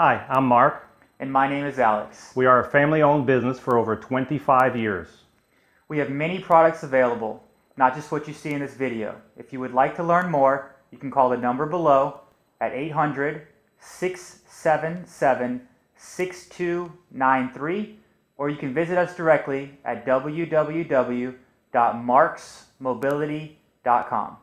Hi, I'm Mark. And my name is Alex. We are a family-owned business for over 25 years. We have many products available, not just what you see in this video. If you would like to learn more, you can call the number below at 800-677-6293, or you can visit us directly at www.marksmobility.com.